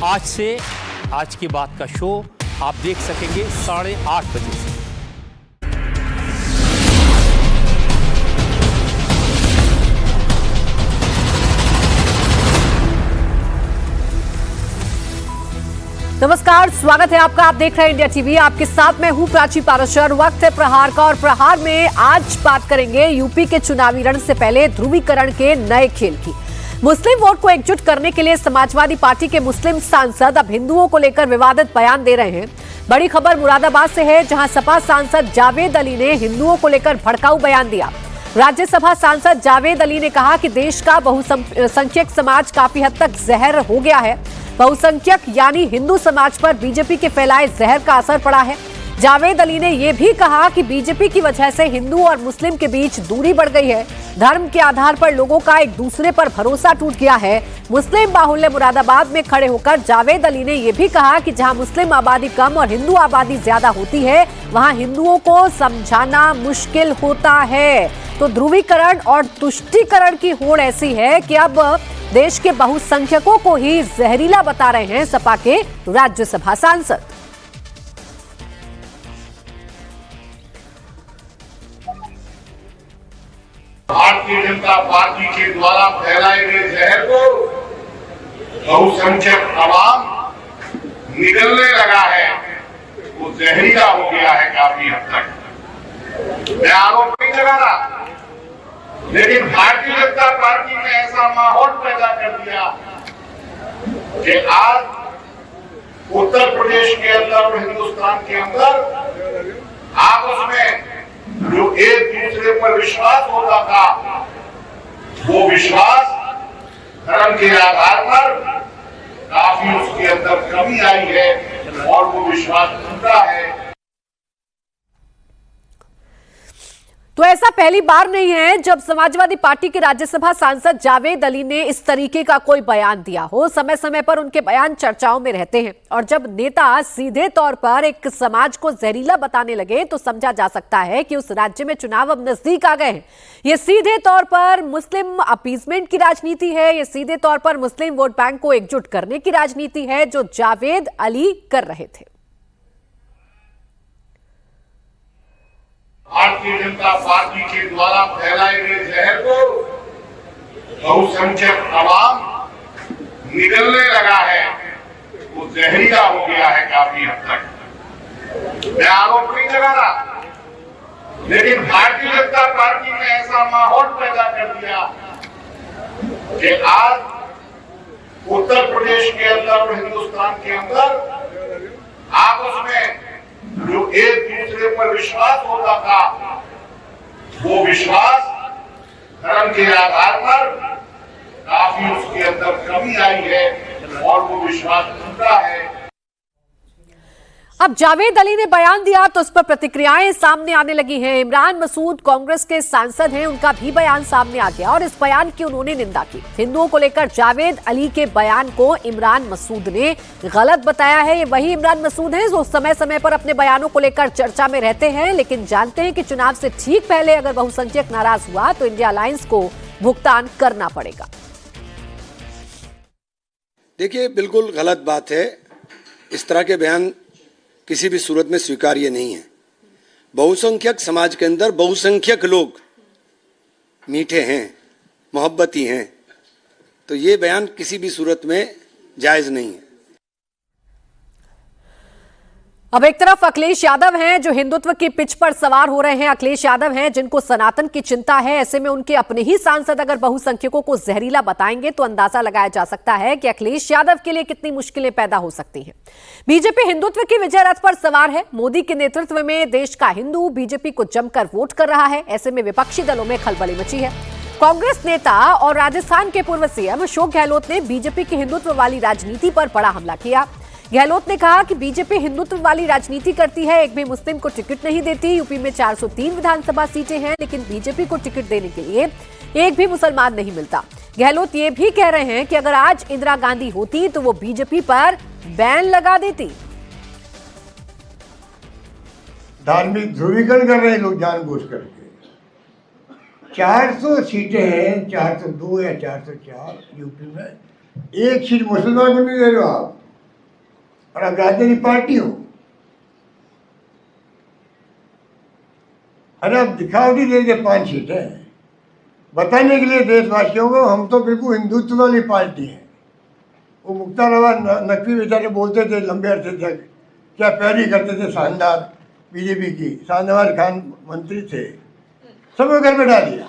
आज से आज की बात का शो आप देख सकेंगे 8:30 बजे से। नमस्कार, स्वागत है आपका। आप देख रहे हैं इंडिया टीवी। आपके साथ मैं हूं प्राची पाराशर। वक्त है प्रहार का और प्रहार में आज बात करेंगे यूपी के चुनावी रण से पहले ध्रुवीकरण के नए खेल की। मुस्लिम वोट को एकजुट करने के लिए समाजवादी पार्टी के मुस्लिम सांसद अब हिंदुओं को लेकर विवादित बयान दे रहे हैं। बड़ी खबर मुरादाबाद से है, जहां सपा सांसद जावेद अली ने हिंदुओं को लेकर भड़काऊ बयान दिया। राज्यसभा सांसद जावेद अली ने कहा कि देश का बहुसंख्यक समाज काफी हद तक जहर हो गया है। बहुसंख्यक यानी हिंदू समाज पर बीजेपी के फैलाए जहर का असर पड़ा है। जावेद अली ने यह भी कहा कि बीजेपी की वजह से हिंदू और मुस्लिम के बीच दूरी बढ़ गई है। धर्म के आधार पर लोगों का एक दूसरे पर भरोसा टूट गया है। मुस्लिम बाहुल्य मुरादाबाद में खड़े होकर जावेद अली ने यह भी कहा कि जहां मुस्लिम आबादी कम और हिंदू आबादी ज्यादा होती है, वहां हिंदुओं को समझाना मुश्किल होता है। तो ध्रुवीकरण और तुष्टीकरण की होड़ ऐसी है कि अब देश के बहुसंख्यकों को ही जहरीला बता रहे हैं सपा के राज्यसभा सांसद। भारतीय जनता पार्टी के द्वारा फैलाए गए जहर को बहुसंख्यक आवाम निगलने लगा है, वो जहरीला हो गया है काफी हद तक। मैं आरोप नहीं लगा रहा, लेकिन भारतीय जनता पार्टी ने ऐसा माहौल पैदा कर दिया कि आज उत्तर प्रदेश के अंदर और हिंदुस्तान के अंदर आपस में जो एक दूसरे पर विश्वास होता था, वो विश्वास धर्म के आधार पर काफी उसके अंदर कमी आई है और वो विश्वास टूटा है। तो ऐसा पहली बार नहीं है जब समाजवादी पार्टी के राज्यसभा सांसद जावेद अली ने इस तरीके का कोई बयान दिया हो। समय समय पर उनके बयान चर्चाओं में रहते हैं और जब नेता सीधे तौर पर एक समाज को जहरीला बताने लगे तो समझा जा सकता है कि उस राज्य में चुनाव अब नजदीक आ गए हैं। ये सीधे तौर पर मुस्लिम अपीजमेंट की राजनीति है, ये सीधे तौर पर मुस्लिम वोट बैंक को एकजुट करने की राजनीति है जो जावेद अली कर रहे थे। भारतीय जनता पार्टी के द्वारा फैलाए गए जहर को बहुसंख्यक आवाम निगलने लगा है, वो जहरीला हो गया है काफी हद तक। मैं आरोप नहीं लगा रहा, लेकिन भारतीय जनता पार्टी ने ऐसा माहौल पैदा कर दिया कि आज उत्तर प्रदेश के अंदर और हिंदुस्तान के अंदर आपस में जो एक दूसरे पर विश्वास होता था, वो विश्वास धर्म के आधार पर काफी उसके अंदर कमी आई है और वो विश्वास टूटा है। अब जावेद अली ने बयान दिया तो उस पर प्रतिक्रियाएं सामने आने लगी हैं। इमरान मसूद कांग्रेस के सांसद हैं, उनका भी बयान सामने आ गया और इस बयान की उन्होंने निंदा की। हिंदुओं को लेकर जावेद अली के बयान को इमरान मसूद ने गलत बताया है। ये वही इमरान मसूद हैं जो समय समय पर अपने बयानों को लेकर चर्चा में रहते हैं, लेकिन जानते हैं कि चुनाव से ठीक पहले अगर बहुसंख्यक नाराज हुआ तो इंडिया अलायंस को भुगतान करना पड़ेगा। देखिए, बिल्कुल गलत बात है। इस तरह के बयान किसी भी सूरत में स्वीकार्य नहीं है। बहुसंख्यक समाज के अंदर बहुसंख्यक लोग मीठे हैं, मोहब्बती हैं, तो ये बयान किसी भी सूरत में जायज नहीं है। अब एक तरफ अखिलेश यादव हैं जो हिंदुत्व की पिच पर सवार हो रहे हैं। अखिलेश यादव हैं जिनको सनातन की चिंता है। ऐसे में उनके अपने ही सांसद अगर बहुसंख्यकों को जहरीला बताएंगे तो अंदाजा लगाया जा सकता है कि अखिलेश यादव के लिए कितनी मुश्किलें पैदा हो सकती हैं। बीजेपी हिंदुत्व की विजय रथ पर सवार है। मोदी के नेतृत्व में देश का हिंदू बीजेपी को जमकर वोट कर रहा है। ऐसे में विपक्षी दलों में खलबली मची है। कांग्रेस नेता और राजस्थान के पूर्व सीएम अशोक गहलोत ने बीजेपी की हिंदुत्व वाली राजनीति पर बड़ा हमला किया। गहलोत ने कहा कि बीजेपी हिंदुत्व वाली राजनीति करती है, एक भी मुस्लिम को टिकट नहीं देती। यूपी में 403 विधानसभा सीटें हैं, लेकिन बीजेपी को टिकट देने के लिए एक भी मुसलमान नहीं मिलता। गहलोत ये भी कह रहे हैं कि अगर आज इंदिरा गांधी होती तो वो बीजेपी पर बैन लगा देती। धार्मिक ध्रुवीकरण कर रहे हैं लोग जानबूझ करके। 400 सीटें हैं, 402 या 404 यूपी में, एक सीट मुसलमान को नहीं दे रहे हो आप। और आप राजनीतिक पार्टी हो। अरे आप दिखावटी दे के 5 सीटें बताने के लिए देशवासियों को हम तो बिल्कुल हिंदुत्व वाली पार्टी है। वो मुख्तार अब्बास नकवी बेचारे बोलते थे लंबे अरसे तक, क्या प्यारी करते थे, शानदार बीजेपी की, शाहनवाज खान मंत्री थे, सबको घर में डाल दिया।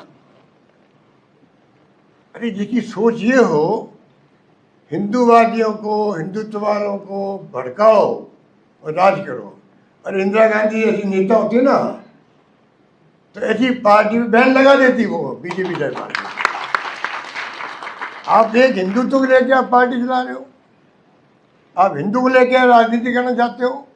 अरे जिसकी सोच ये हो हिंदूवादियों को, हिंदुत्व वालों को भड़काओ और राज करो, और इंदिरा गांधी जैसी नेता होती ना तो ऐसी पार्टी में बैन लगा देती वो बीजेपी जैसी पार्टी। आप एक हिंदुत्व को लेकर आप पार्टी चला रहे हो, आप हिंदू को लेकर राजनीति करना चाहते हो।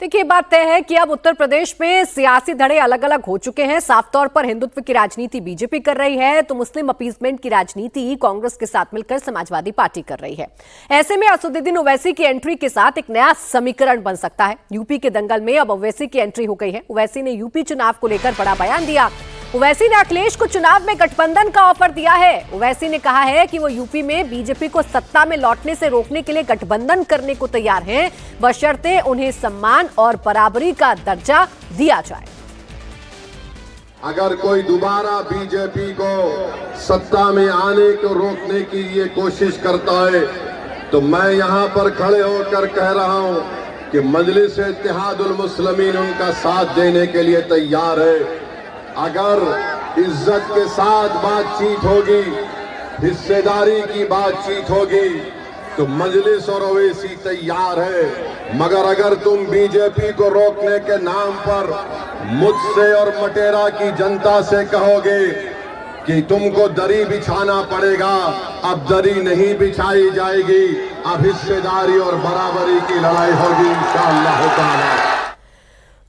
देखिए, बात तय है कि अब उत्तर प्रदेश में सियासी धड़े अलग अलग हो चुके हैं। साफ तौर पर हिंदुत्व की राजनीति बीजेपी कर रही है तो मुस्लिम अपीसमेंट की राजनीति कांग्रेस के साथ मिलकर समाजवादी पार्टी कर रही है। ऐसे में असदुद्दीन ओवैसी की एंट्री के साथ एक नया समीकरण बन सकता है। यूपी के दंगल में अब ओवैसी की एंट्री हो गई है। ओवैसी ने यूपी चुनाव को लेकर बड़ा बयान दिया। ओवैसी ने अखिलेश को चुनाव में गठबंधन का ऑफर दिया है। ओवैसी ने कहा है कि वो यूपी में बीजेपी को सत्ता में लौटने से रोकने के लिए गठबंधन करने को तैयार हैं, बशर्ते उन्हें सम्मान और बराबरी का दर्जा दिया जाए। अगर कोई दोबारा बीजेपी को सत्ता में आने को रोकने की ये कोशिश करता है तो मैं यहां पर खड़े होकर कह रहा हूं कि मजलिस इत्तेहादुल मुस्लिमीन उनका साथ देने के लिए तैयार है। अगर इज्जत के साथ बातचीत होगी, हिस्सेदारी की बातचीत होगी तो मजलिस और ओवैसी तैयार है। मगर अगर तुम बीजेपी को रोकने के नाम पर मुझसे और मटेरा की जनता से कहोगे कि तुमको दरी बिछाना पड़ेगा, अब दरी नहीं बिछाई जाएगी, अब हिस्सेदारी और बराबरी की लड़ाई होगी इंशाअल्लाह ताला।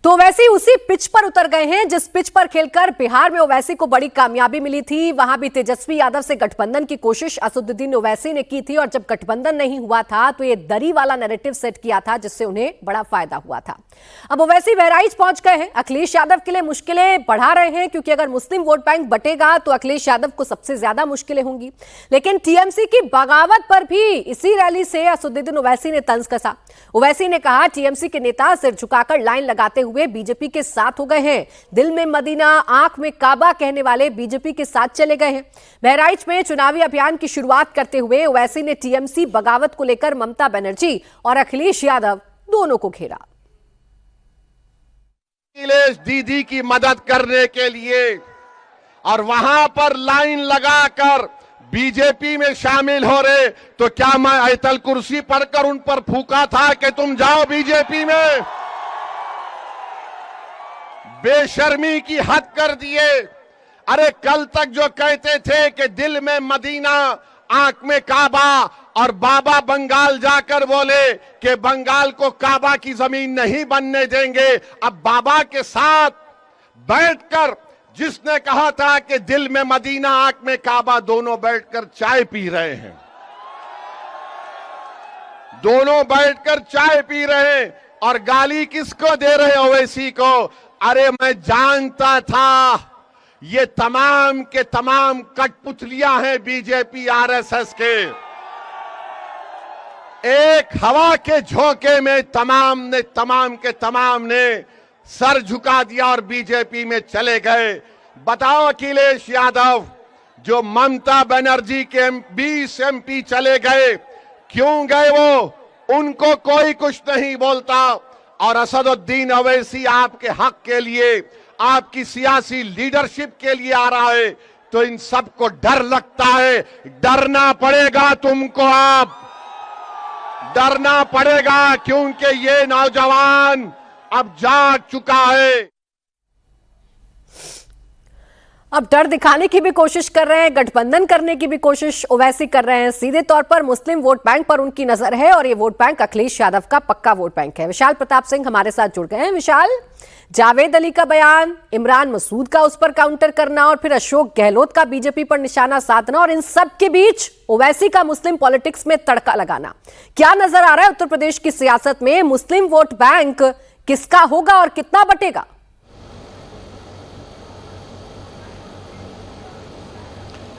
तो ओवैसी उसी पिच पर उतर गए हैं जिस पिच पर खेलकर बिहार में ओवैसी को बड़ी कामयाबी मिली थी। वहां भी तेजस्वी यादव से गठबंधन की कोशिश असदुद्दीन ओवैसी ने की थी और जब गठबंधन नहीं हुआ था तो ये दरी वाला नैरेटिव सेट किया था जिससे उन्हें बड़ा फायदा हुआ था। अब ओवैसी बहराइच पहुंच गए हैं। अखिलेश यादव के लिए मुश्किलें बढ़ा रहे हैं क्योंकि अगर मुस्लिम वोट बैंक बटेगा तो अखिलेश यादव को सबसे ज्यादा मुश्किलें होंगी। लेकिन टीएमसी की बगावत पर भी इसी रैली से असदुद्दीन ओवैसी ने तंज कसा। ओवैसी ने कहा टीएमसी के नेता सिर झुकाकर लाइन लगाते हुए बीजेपी के साथ हो गए हैं। दिल में मदीना, आंख में काबा कहने वाले बीजेपी के साथ चले गए हैं। बहराइच में चुनावी अभियान की शुरुआत करते हुए ओवैसी ने टीएमसी बगावत को लेकर ममता बनर्जी और अखिलेश यादव दोनों को घेरा। अखिलेश दीदी की मदद करने के लिए और वहां पर लाइन लगाकर बीजेपी में शामिल हो रहे तो क्या मैं आयतल कुर्सी पढ़कर उन पर फूका था कि तुम जाओ बीजेपी में? बेशर्मी की हद कर दिए। अरे कल तक जो कहते थे कि दिल में मदीना, आंख में काबा, और बाबा बंगाल जाकर बोले कि बंगाल को काबा की जमीन नहीं बनने देंगे, अब बाबा के साथ बैठकर जिसने कहा था कि दिल में मदीना, आंख में काबा, दोनों बैठकर चाय पी रहे हैं। दोनों बैठकर चाय पी रहे हैं और गाली किसको दे रहे हैं? ओवैसी को। अरे मैं जानता था ये तमाम के तमाम कठपुतलियां हैं बीजेपी आरएसएस के। एक हवा के झोंके में तमाम के तमाम ने सर झुका दिया और बीजेपी में चले गए। बताओ अखिलेश यादव जो ममता बनर्जी के 20 एमपी चले गए, क्यों गए वो? उनको कोई कुछ नहीं बोलता। और असदुद्दीन ओवैसी आपके हक के लिए, आपकी सियासी लीडरशिप के लिए आ रहा है तो इन सबको डर लगता है। डरना पड़ेगा तुमको, आप डरना पड़ेगा क्योंकि ये नौजवान अब जाग चुका है। अब डर दिखाने की भी कोशिश कर रहे हैं, गठबंधन करने की भी कोशिश ओवैसी कर रहे हैं। सीधे तौर पर मुस्लिम वोट बैंक पर उनकी नजर है और ये वोट बैंक अखिलेश यादव का पक्का वोट बैंक है। विशाल प्रताप सिंह हमारे साथ जुड़ गए हैं। विशाल, जावेद अली का बयान, इमरान मसूद का उस पर काउंटर करना और फिर अशोक गहलोत का बीजेपी पर निशाना साधना और इन सब के बीच ओवैसी का मुस्लिम पॉलिटिक्स में तड़का लगाना, क्या नजर आ रहा है उत्तर प्रदेश की सियासत में? मुस्लिम वोट बैंक किसका होगा और कितना बटेगा?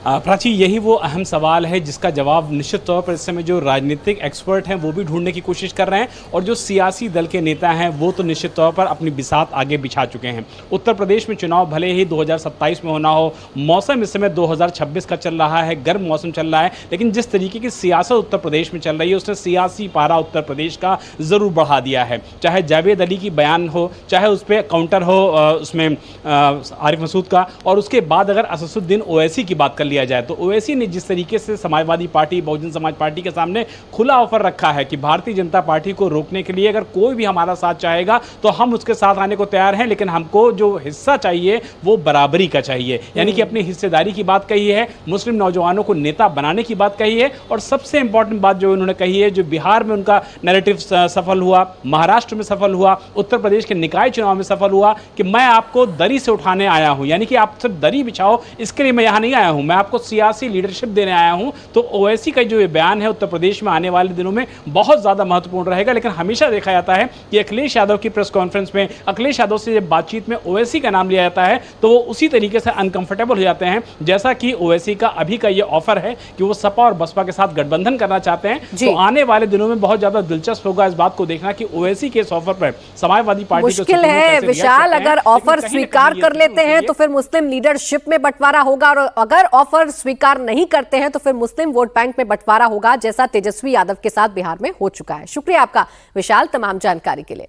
प्राची, यही वो अहम सवाल है जिसका जवाब निश्चित तौर पर इस समय जो राजनीतिक एक्सपर्ट हैं वो भी ढूंढने की कोशिश कर रहे हैं, और जो सियासी दल के नेता हैं वो तो निश्चित तौर पर अपनी बिसात आगे बिछा चुके हैं। उत्तर प्रदेश में चुनाव भले ही 2027 में होना हो, मौसम इस समय 2026 का चल रहा है, गर्म मौसम चल रहा है, लेकिन जिस तरीके की सियासत उत्तर प्रदेश में चल रही है उसने सियासी पारा उत्तर प्रदेश का ज़रूर बढ़ा दिया है। चाहे जावेद अली की बयान हो, चाहे उस पर काउंटर हो उसमें आरिफ मसूद का, और उसके बाद अगर असदुद्दीन ओवैसी की बात कर लिया जाए तो ओवैसी ने जिस तरीके से समाजवादी पार्टी, बहुजन समाज पार्टी के सामने खुला ऑफर रखा है कि भारतीय जनता पार्टी को रोकने के लिए अगर कोई भी हमारा साथ चाहेगा तो हम उसके साथ आने को तैयार हैं, लेकिन हमको जो हिस्सा चाहिए वो बराबरी का चाहिए। यानी कि अपनी हिस्सेदारी की बात कही है, मुस्लिम नौजवानों को नेता बनाने की बात कही है, और सबसे इंपॉर्टेंट बात जो उन्होंने कही है, जो बिहार में उनका नैरेटिव सफल हुआ, महाराष्ट्र में सफल हुआ, उत्तर प्रदेश के निकाय चुनाव में सफल हुआ कि मैं आपको दरी से उठाने आया हूं, यानी कि आप सिर्फ दरी बिछाओ इसके लिए मैं यहां नहीं आया हूं, मैं आपको सियासी लीडरशिप देने आया हूं। तो ओवैसी का जो ये बयान है उत्तर प्रदेश में आने वाले दिनों में बहुत ज्यादा महत्वपूर्ण रहेगा। लेकिन हमेशा देखा जाता है कि अखिलेश यादव की प्रेस कॉन्फ्रेंस में, अखिलेश यादव से जब बातचीत में ओवैसी का नाम लिया जाता है तो वो उसी तरीके से अनकंफर्टेबल हो जाते हैं जैसा कि ओवैसी का अभी का ये ऑफर है कि वो सपा और बसपा के साथ गठबंधन करना चाहते हैं। तो आने वाले दिनों में बहुत ज्यादा दिलचस्प होगा इस बात को देखना कि ओवैसी के इस ऑफर पर समाजवादी पार्टी मुश्किल है विशाल, अगर ऑफर स्वीकार कर लेते हैं तो फिर मुस्लिम लीडरशिप में बंटवारा होगा, और अगर ऑफर स्वीकार नहीं करते हैं तो फिर मुस्लिम वोट बैंक में बंटवारा होगा, जैसा तेजस्वी यादव के साथ बिहार में हो चुका है। शुक्रिया आपका विशाल तमाम जानकारी के लिए।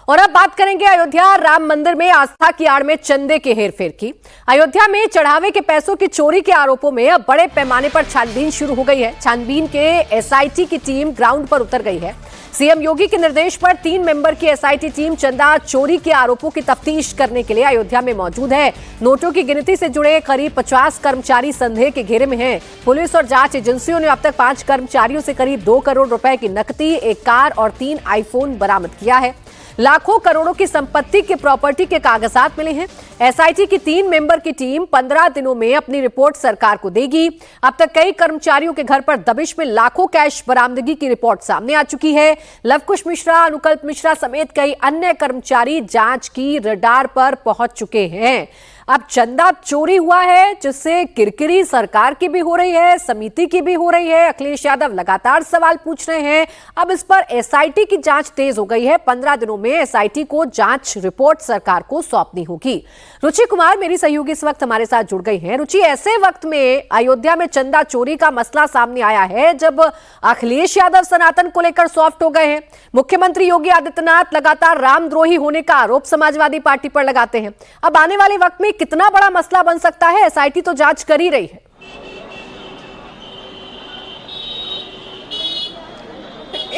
और अब बात करेंगे अयोध्या राम मंदिर में आस्था की आड़ में चंदे के हेरफेर की। अयोध्या में चढ़ावे के पैसों की चोरी के आरोपों में अब बड़े पैमाने पर छानबीन शुरू हो गई है। छानबीन के एसआईटी की टीम ग्राउंड पर उतर गई है। सीएम योगी के निर्देश पर 3 मेंबर की एसआईटी टीम चंदा चोरी के आरोपों की तफ्तीश करने के लिए अयोध्या में मौजूद है। नोटों की गिनती से जुड़े करीब 50 कर्मचारी संदेह के घेरे में हैं। पुलिस और जांच एजेंसियों ने अब तक 5 कर्मचारियों से करीब 2 करोड़ रुपए की नकदी, 1 कार और 3 आईफोन बरामद किया है। लाखों करोड़ों की संपत्ति के प्रॉपर्टी के कागजात मिले हैं। एसआईटी की 3 मेंबर की टीम 15 दिनों में अपनी रिपोर्ट सरकार को देगी। अब तक कई कर्मचारियों के घर पर दबिश में लाखों कैश बरामदगी की रिपोर्ट सामने आ चुकी है। लवकुश मिश्रा, अनुकल्प मिश्रा समेत कई अन्य कर्मचारी जांच की रडार पर पहुंच चुके हैं। अब चंदा चोरी हुआ है जिससे किरकिरी सरकार की भी हो रही है, समिति की भी हो रही है। अखिलेश यादव लगातार सवाल पूछ रहे हैं। अब इस पर एसआईटी की जांच तेज हो गई है। 15 दिनों में एसआईटी को जांच रिपोर्ट सरकार को सौंपनी होगी। रुचि कुमार मेरी सहयोगी इस वक्त हमारे साथ जुड़ गई हैं। रुचि, ऐसे वक्त में अयोध्या में चंदा चोरी का मसला सामने आया है जब अखिलेश यादव सनातन को लेकर सॉफ्ट हो गए हैं। मुख्यमंत्री योगी आदित्यनाथ लगातार रामद्रोही होने का आरोप समाजवादी पार्टी पर लगाते हैं। अब आने वाले वक्त में कितना बड़ा मसला बन सकता है? एसआईटी तो जांच कर ही रही है।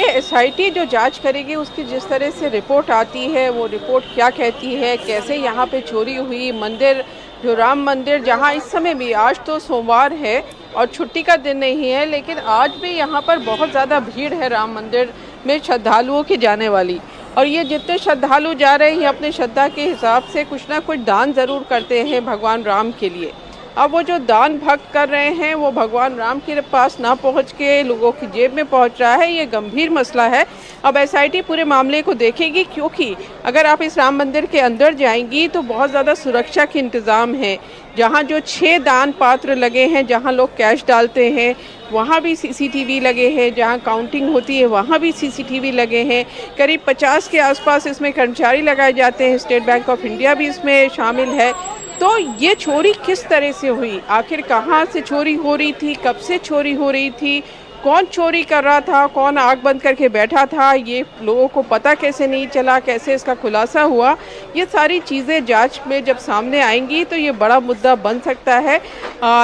एसआईटी जो जांच करेगी उसकी जिस तरह से रिपोर्ट आती है, वो रिपोर्ट क्या कहती है, कैसे यहाँ पे चोरी हुई, मंदिर जो राम मंदिर जहाँ इस समय भी, आज तो सोमवार है और छुट्टी का दिन नहीं है, लेकिन आज भी यहाँ पर बहुत ज़्यादा भीड़ है राम मंदिर में श्रद्धालुओं की जाने वाली। और ये जितने श्रद्धालु जा रहे हैं अपने श्रद्धा के हिसाब से कुछ ना कुछ दान ज़रूर करते हैं भगवान राम के लिए। अब वो जो दान भक्त कर रहे हैं वो भगवान राम के पास ना पहुंच के लोगों की जेब में पहुंच रहा है। ये गंभीर मसला है। अब एसआईटी पूरे मामले को देखेगी, क्योंकि अगर आप इस राम मंदिर के अंदर जाएंगी तो बहुत ज़्यादा सुरक्षा के इंतज़ाम है। जहाँ जो 6 दान पात्र लगे हैं, जहाँ लोग कैश डालते हैं वहाँ भी सीसीटीवी लगे हैं, जहाँ काउंटिंग होती है वहाँ भी सीसीटीवी लगे हैं। करीब 50 के आसपास इसमें कर्मचारी लगाए जाते हैं। स्टेट बैंक ऑफ इंडिया भी इसमें शामिल है। तो ये चोरी किस तरह से हुई, आखिर कहाँ से चोरी हो रही थी, कब से चोरी हो रही थी, कौन चोरी कर रहा था, कौन आग बंद करके बैठा था, ये लोगों को पता कैसे नहीं चला, कैसे इसका खुलासा हुआ, ये सारी चीज़ें जांच में जब सामने आएंगी तो ये बड़ा मुद्दा बन सकता है।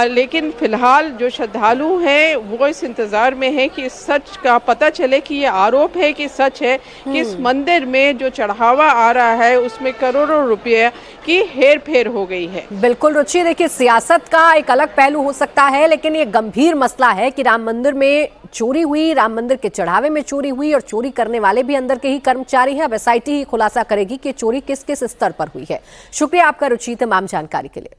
लेकिन फ़िलहाल जो श्रद्धालु हैं वो इस इंतज़ार में है कि इस सच का पता चले कि ये आरोप है कि सच है कि इस मंदिर में जो चढ़ावा आ रहा है उसमें करोड़ों रुपये की हेर फेर हो गई है। बिल्कुल रुचि, देखिए सियासत का एक अलग पहलू हो सकता है, लेकिन ये गंभीर मसला है कि राम मंदिर में चोरी हुई, राम मंदिर के चढ़ावे में चोरी हुई और चोरी करने वाले भी अंदर के ही कर्मचारी हैं। अब एसआईटी ही खुलासा करेगी कि चोरी किस किस स्तर पर हुई है। शुक्रिया आपका रुचि तमाम जानकारी के लिए।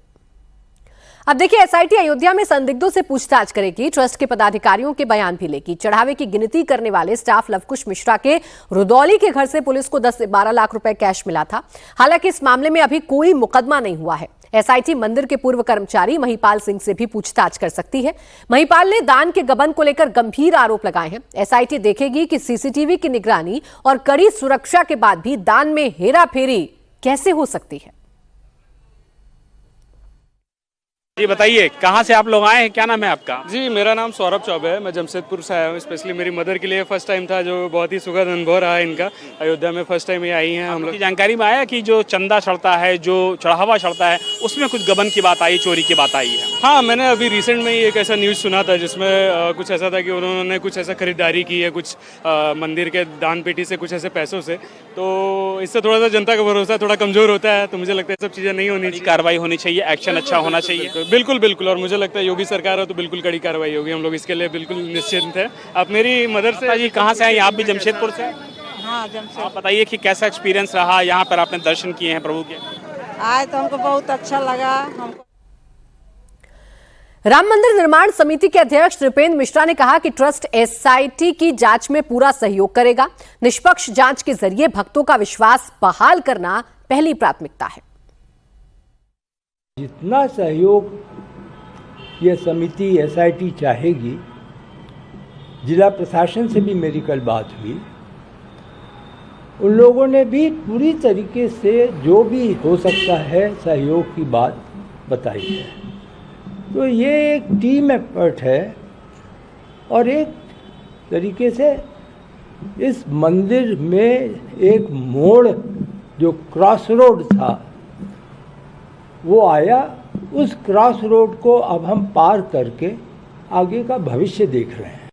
अब देखिए, एसआईटी अयोध्या में संदिग्धों से पूछताछ करेगी, ट्रस्ट के पदाधिकारियों के बयान भी लेगी। चढ़ावे की गिनती करने वाले स्टाफ लवकुश मिश्रा के रुदौली के घर से पुलिस को 10 से 12 लाख रुपए कैश मिला था। हालांकि इस मामले में अभी कोई मुकदमा नहीं हुआ है। एसआईटी मंदिर के पूर्व कर्मचारी महिपाल सिंह से भी पूछताछ कर सकती है। महिपाल ने दान के गबन को लेकर गंभीर आरोप लगाए हैं। एसआईटी देखेगी कि सीसीटीवी की निगरानी और कड़ी सुरक्षा के बाद भी दान में हेराफेरी कैसे हो सकती है। जी बताइए, कहाँ से आप लोग आए हैं, क्या नाम है आपका? जी, मेरा नाम सौरभ चौबे है। मैं जमशेदपुर से आया हूँ। स्पेशली मेरी मदर के लिए फर्स्ट टाइम था, जो बहुत ही सुखद अनुभव रहा है इनका। अयोध्या में फर्स्ट टाइम ये आई हैं हम लोग। जानकारी में आया कि जो चंदा चढ़ता है, जो चढ़ावा चढ़ता है, उसमें कुछ गबन की बात आई, चोरी की बात आई है। हाँ, मैंने अभी रिसेंट में ही एक ऐसा न्यूज़ सुना था जिसमें कुछ ऐसा था कि उन्होंने कुछ ऐसा खरीदारी की है कुछ मंदिर के दान पेटी से, कुछ ऐसे पैसों से। तो इससे थोड़ा सा जनता का भरोसा थोड़ा कमज़ोर होता है। तो मुझे लगता है सब चीज़ें नहीं होनी चाहिए, कार्रवाई होनी चाहिए, एक्शन अच्छा होना चाहिए। बिल्कुल बिल्कुल। और मुझे लगता है योगी सरकार है तो बिल्कुल कड़ी कार्रवाई होगी। हम लोग इसके लिए बिल्कुल निश्चिंत है। आप मेरी मदर से जी कहाँ से आए? आप भी जमशेदपुर से? हाँ, जमशेदपुर। आप बताइए कि कैसा एक्सपीरियंस रहा यहाँ पर, आपने दर्शन किए हैं प्रभु के? आए तो हमको बहुत अच्छा लगा। हमको राम मंदिर निर्माण समिति के अध्यक्ष नृपेंद्र मिश्रा ने कहा कि ट्रस्ट एसआईटी की जांच में पूरा सहयोग करेगा। निष्पक्ष जांच के जरिए भक्तों का विश्वास बहाल करना पहली प्राथमिकता है। जितना सहयोग ये समिति एसआईटी चाहेगी, जिला प्रशासन से भी मेरी कल बात हुई, उन लोगों ने भी पूरी तरीके से जो भी हो सकता है सहयोग की बात बताई है। तो ये एक टीम एफर्ट है और एक तरीके से इस मंदिर में एक मोड़ जो क्रॉस रोड था वो आया। उस क्रॉस रोड को अब हम पार करके आगे का भविष्य देख रहे हैं।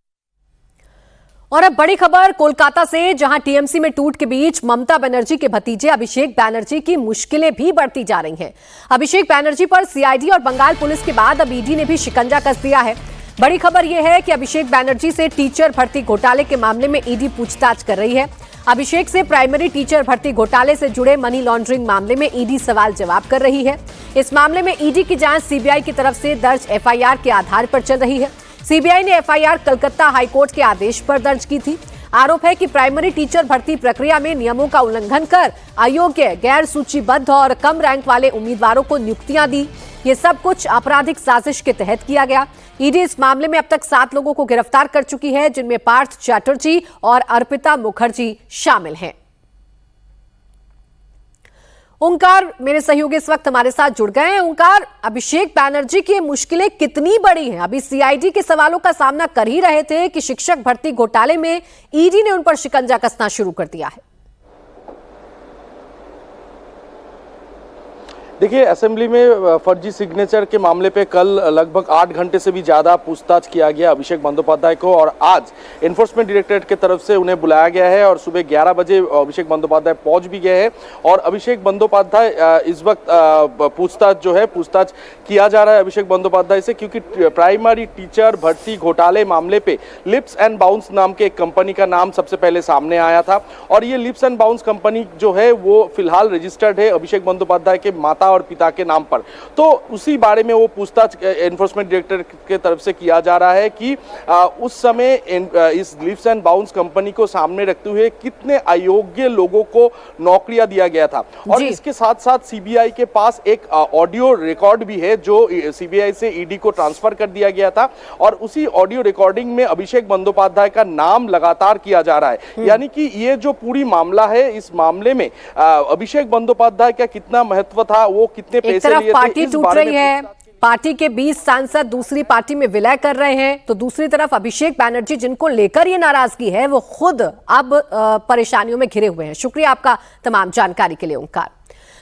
और अब बड़ी खबर कोलकाता से, जहां टीएमसी में टूट के बीच ममता बनर्जी के भतीजे अभिषेक बैनर्जी की मुश्किलें भी बढ़ती जा रही हैं। अभिषेक बैनर्जी पर सीआईडी और बंगाल पुलिस के बाद अब ईडी ने भी शिकंजा कस दिया है। बड़ी खबर यह है कि अभिषेक बैनर्जी से टीचर भर्ती घोटाले के मामले में ईडी पूछताछ कर रही है। अभिषेक से प्राइमरी टीचर भर्ती घोटाले से जुड़े मनी लॉन्ड्रिंग मामले में ईडी सवाल जवाब कर रही है। इस मामले में ईडी की जांच सीबीआई की तरफ से दर्ज एफआईआर के आधार पर चल रही है। सीबीआई ने एफआईआर कलकत्ता हाईकोर्ट के आदेश पर दर्ज की थी। आरोप है कि प्राइमरी टीचर भर्ती प्रक्रिया में नियमों का उल्लंघन कर अयोग्य, गैर सूचीबद्ध और कम रैंक वाले उम्मीदवारों को नियुक्तियां दी। ये सब कुछ आपराधिक साजिश के तहत किया गया। ईडी इस मामले में अब तक 7 लोगों को गिरफ्तार कर चुकी है, जिनमें पार्थ चैटर्जी और अर्पिता मुखर्जी शामिल हैं। ओंकार मेरे सहयोगी इस वक्त हमारे साथ जुड़ गए हैं। ओंकार, अभिषेक बैनर्जी की मुश्किलें कितनी बड़ी हैं? अभी सीआईडी के सवालों का सामना कर ही रहे थे कि शिक्षक भर्ती घोटाले में ईडी ने उन पर शिकंजा कसना शुरू कर दिया है। देखिए, असेंबली में फर्जी सिग्नेचर के मामले पे कल लगभग 8 घंटे से भी ज़्यादा पूछताछ किया गया अभिषेक बंदोपाध्याय को, और आज एनफोर्समेंट डायरेक्टरेट की तरफ से उन्हें बुलाया गया है और सुबह 11 बजे अभिषेक बंदोपाध्याय पहुंच भी गए हैं। और अभिषेक बंदोपाध्याय इस वक्त पूछताछ किया जा रहा है अभिषेक बंदोपाध्याय से, क्योंकि प्राइमरी टीचर भर्ती घोटाले मामले पे लिप्स एंड बाउंस नाम के एक कंपनी का नाम सबसे पहले सामने आया था। और ये लिप्स एंड बाउंस कंपनी जो है वो फिलहाल रजिस्टर्ड है अभिषेक बंदोपाध्याय के माता और पिता के नाम पर। तो उसी बारे में वो पूछताछ एनफोर्समेंट डायरेक्टर के तरफ से किया जा रहा है कि उस समय इस लिप्स एंड बाउंस कंपनी को सामने रखते हुए कितने अयोग्य लोगों को नौकरियां दिया गया था। और इसके साथ साथ सीबीआई के पास एक ऑडियो रिकॉर्ड भी है जो सीबीआई से ईडी को ट्रांसफर कर दिया गया था, और उसी ऑडियो रिकॉर्डिंग में अभिषेक बंदोपाध्याय का नाम लगातार किया जा रहा है। यानी कि ये जो पूरी मामला है, इस मामले में अभिषेक बंदोपाध्याय का कितना महत्व था, वो कितने पैसे लिए थे, पार्टी टूट रही है, पार्टी के 20 सांसद दूसरी पार्टी में विलय कर रहे हैं, तो दूसरी तरफ अभिषेक बैनर्जी जिनको लेकर ये नाराजगी है वो खुद अब परेशानियों में घिरे हुए हैं। शुक्रिया आपका तमाम जानकारी के लिए ओंकार।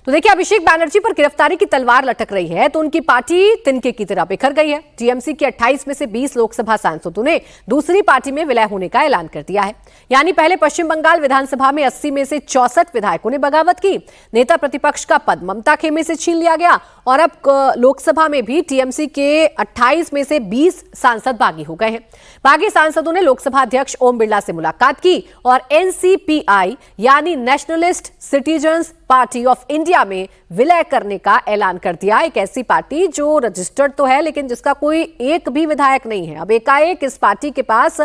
तो देखिए, अभिषेक बैनर्जी पर गिरफ्तारी की तलवार लटक रही है तो उनकी पार्टी तिनके की तरह बिखर गई है। टीएमसी के 28 में से 20 लोकसभा सांसदों ने दूसरी पार्टी में विलय होने का ऐलान कर दिया है। यानी पहले पश्चिम बंगाल विधानसभा में 80 में से 64 विधायकों ने बगावत की। नेता प्रतिपक्ष का पद ममता खेमे से छीन लिया गया और अब लोकसभा में भी टीएमसी के 28 में से 20 सांसद बागी हो गए हैं। बागी सांसदों ने लोकसभा अध्यक्ष ओम बिरला से मुलाकात की और एनसीपीआई यानी nationalist citizens party of India में विलय करने का ऐलान कर दिया। एक ऐसी पार्टी जो रजिस्टर्ड तो है लेकिन जिसका कोई एक भी विधायक नहीं है। अब एकाएक इस पार्टी के पास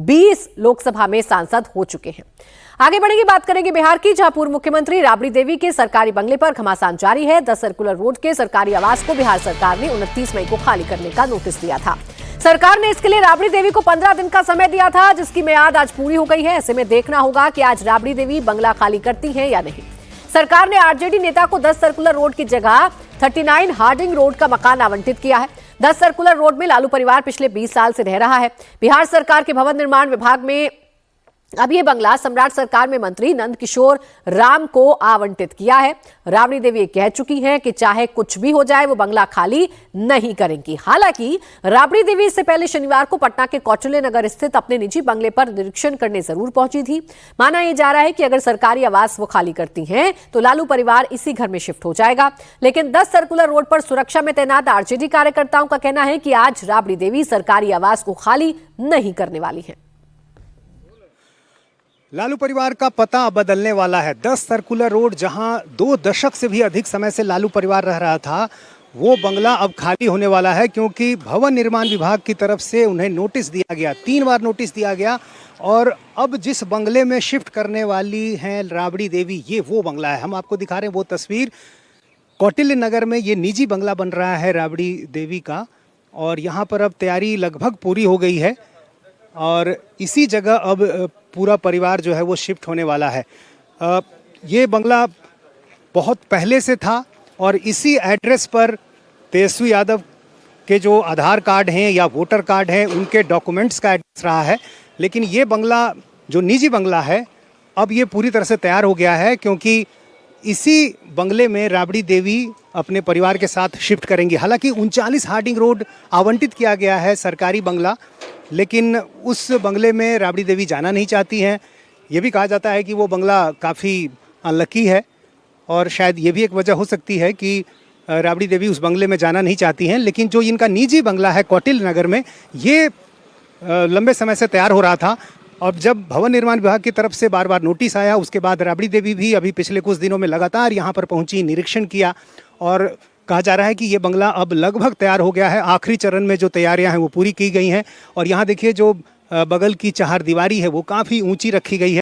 20 लोकसभा में सांसद हो चुके हैं। आगे बढ़ेंगे, बात करेंगे बिहार की, जहां पूर्व मुख्यमंत्री राबड़ी देवी के सरकारी बंगले पर घमासान जारी है। 10 सर्कुलर रोड के सरकारी आवास को बिहार सरकार ने 29 मई को खाली करने का नोटिस दिया था। सरकार ने इसके लिए राबड़ी देवी को 15 दिन का समय दिया था, जिसकी मियाद आज पूरी हो गई है। ऐसे में देखना होगा कि आज राबड़ी देवी बंगला खाली करती हैं या नहीं। सरकार ने आरजेडी नेता को 10 सर्कुलर रोड की जगह 39 हार्डिंग रोड का मकान आवंटित किया है। 10 सर्कुलर रोड में लालू परिवार पिछले 20 साल से रह रहा है। बिहार सरकार के भवन निर्माण विभाग में अब ये बंगला सम्राट सरकार में मंत्री नंद किशोर राम को आवंटित किया है। राबड़ी देवी कह चुकी हैं कि चाहे कुछ भी हो जाए वो बंगला खाली नहीं करेंगी। हालांकि राबड़ी देवी इससे पहले शनिवार को पटना के कौटिल्य नगर स्थित अपने निजी बंगले पर निरीक्षण करने जरूर पहुंची थी। माना यह जा रहा है कि अगर सरकारी आवास वो खाली करती हैं तो लालू परिवार इसी घर में शिफ्ट हो जाएगा। लेकिन 10 सर्कुलर रोड पर सुरक्षा में तैनात आरजेडी कार्यकर्ताओं का कहना है कि आज राबड़ी देवी सरकारी आवास को खाली नहीं करने वाली है। लालू परिवार का पता बदलने वाला है। 10 सर्कुलर रोड, जहां 2 दशक से भी अधिक समय से लालू परिवार रह रहा था, वो बंगला अब खाली होने वाला है, क्योंकि भवन निर्माण विभाग की तरफ से उन्हें नोटिस दिया गया, 3 बार नोटिस दिया गया। और अब जिस बंगले में शिफ्ट करने वाली हैं राबड़ी देवी, ये वो बंगला है। हम आपको दिखा रहे हैं वो तस्वीर। कौटिल्य नगर में ये निजी बंगला बन रहा है राबड़ी देवी का, और यहाँ पर अब तैयारी लगभग पूरी हो गई है और इसी जगह अब पूरा परिवार जो है वो शिफ्ट होने वाला है। ये बंगला बहुत पहले से था और इसी एड्रेस पर तेजस्वी यादव के जो आधार कार्ड हैं या वोटर कार्ड हैं उनके डॉक्यूमेंट्स का एड्रेस रहा है। लेकिन ये बंगला जो निजी बंगला है अब ये पूरी तरह से तैयार हो गया है, क्योंकि इसी बंगले में राबड़ी देवी अपने परिवार के साथ शिफ्ट करेंगी। हालांकि 39 हार्डिंग रोड आवंटित किया गया है सरकारी बंगला, लेकिन उस बंगले में राबड़ी देवी जाना नहीं चाहती हैं। ये भी कहा जाता है कि वो बंगला काफ़ी अनलकी है और शायद ये भी एक वजह हो सकती है कि राबड़ी देवी उस बंगले में जाना नहीं चाहती हैं। लेकिन जो इनका निजी बंगला है कौटिल्य नगर में, ये लंबे समय से तैयार हो रहा था। और जब भवन निर्माण विभाग की तरफ से बार बार नोटिस आया, उसके बाद राबड़ी देवी भी अभी पिछले कुछ दिनों में लगातार यहाँ पर पहुँची, निरीक्षण किया और कहा जा रहा है कि ये बंगला अब लगभग तैयार हो गया है। आखिरी चरण में जो तैयारियां हैं वो पूरी की गई हैं। और यहाँ देखिए जो बगल की चहारदीवारी है वो काफ़ी ऊंची रखी गई है।